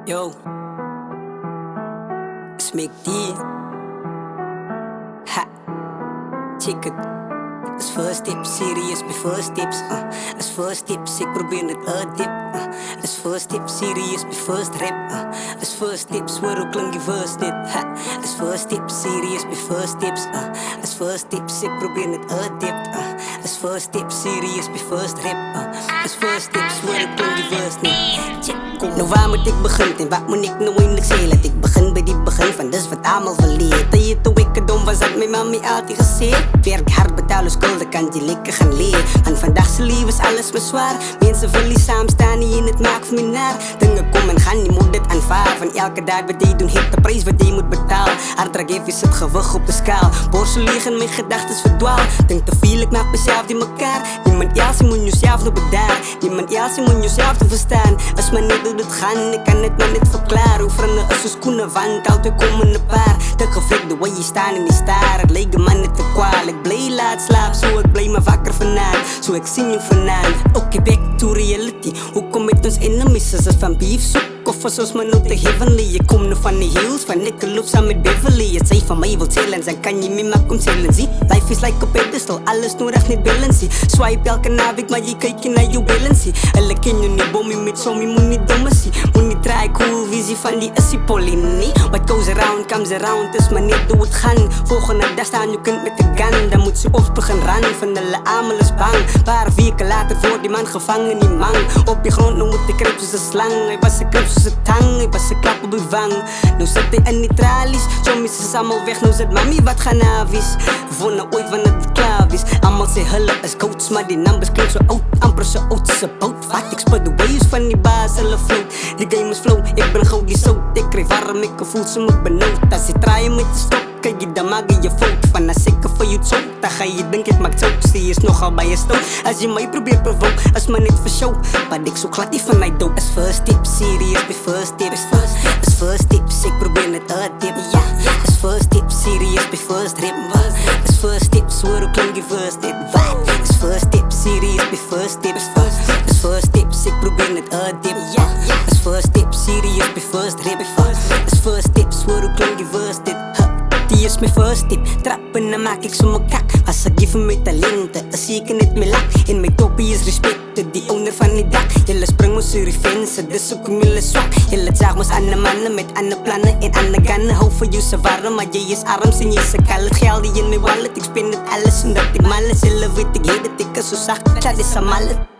Yo, Smick D. Ha, check het. Als first tip, serious bij first tips. Als first tips, ik probeer het dip. Als first tip, serious bij first rap. Als first tips, waarom klink je first dit? Als first tip, serious bij first tips. Als first tips, ik probeer het dip. Als first tip, serious bij first rap. Als first tips, waarom klink je first niet? Check, kom. Nou waar moet ik beginnen en wat moet ik nou eindelijk zeggen? Ik begin bij die begin van dus wat allemaal verleerd. Dat je toen ik dom was, had mijn mami altijd gezegd. Werk hard, betalen schulden, kan die lekker gaan leren. Want vandaag zijn leven is alles maar zwaar. Mensen verlies samen staan niet in het maakt voor me naar. Dingen komen en gaan, je moet dit aanvaarden. Van elke dag wat je doen, heeft de prijs wat je moet betalen. Hard geef is het gewicht op de schaal. Borstel liggen, mijn gedachten verdwaal. Denk te veel, ik maak mezelf die mekaar. Niemand else, je moet jezelf nog bedaren. Niemand else, je moet jezelf te verstaan. Als men niet doet het gaan, ik kan het maar niet verklaren. Hoe vrienden is als schoenen, want altijd komen een paar. Te geflikt, de way je staan in die staar. Het leek de man niet te kwaal. Ik blij laat slaap, zo ik blij me wakker vanavond. Zo ik zie je vanavond. Oké, back to reality. Hoe kom ik ons enemies? Is het van beef zoek? Of was ons maar op de heavenly? Je komt nu van de hills, van ik loop samen met Beverly. Het zei van mij wil tellen, dan kan je me maar kom tellen. Zie, life is like a pedestal, alles nodig niet balance. Swipe elke naweek, maar je kijkt naar je balance. Alle ken je niet bomie met zo'n, je moet niet domme zien. Moet niet try cool, visie van die is die polini. What goes around, comes around, is maar niet hoe het gaan. Volgende dag staan je kunt met de gun, dan moet ze opspringen ran. Van de allemaal is bang. Paar weken later wordt die man gevangen, die man. Op je grond, nu moet de krip als een slang. Hij was een krip zoals een tang, hij was een klap op je wang. Nu zit hij in die tralies, zo missen ze allemaal weg. Nu zit mami wat gaan avis. Vonden ooit wanneer het klaar is. Allemaal zei hulle is coach, maar die numbers klinkt zo oud. Amper zo oud als een boot. Wat ik spud de waves van die baas, hulle float. Die game is flow, ik ben goud die zout. Ik kreeg warm, ik voel ze me benauwd. Als je draaien met de stok, kan je dan maken je fout. Van als ik er voor je zoek, dan ga je denken het maakt zo. Zie je is nogal bij je stoot. Als je mij probeert provoke, als maar niet voor show. Maar ik zo glad die van mij dood. Als first tip, serious bij first tips. Als first tips, ik probeer het dip. Als first tip, serious bij first rip. Als first tips, waarom klink je first tip? Als first tip, serious bij first tips. Als first tips, ik probeer het dip. Als first tip, serious bij first rip. Als first tips, waarom klink je first tip? Die is mijn first tip, trappen dan maak ik zo mijn kak. Als ze geven me talenten, dan zie ik het met lak. In mijn toppie is respect, die owner van die dak. Jullie springen me sur fence, dus zoek ik jullie zwak. Jullie zagen me als andere mannen met andere plannen en andere gannen. Hou voor je ze warm, maar je is arms en je is kal. Het geld in je wallet, ik spin het alles omdat ik mal is. Jullie weet ik heet het, ik is zo zacht, dat is een mallet.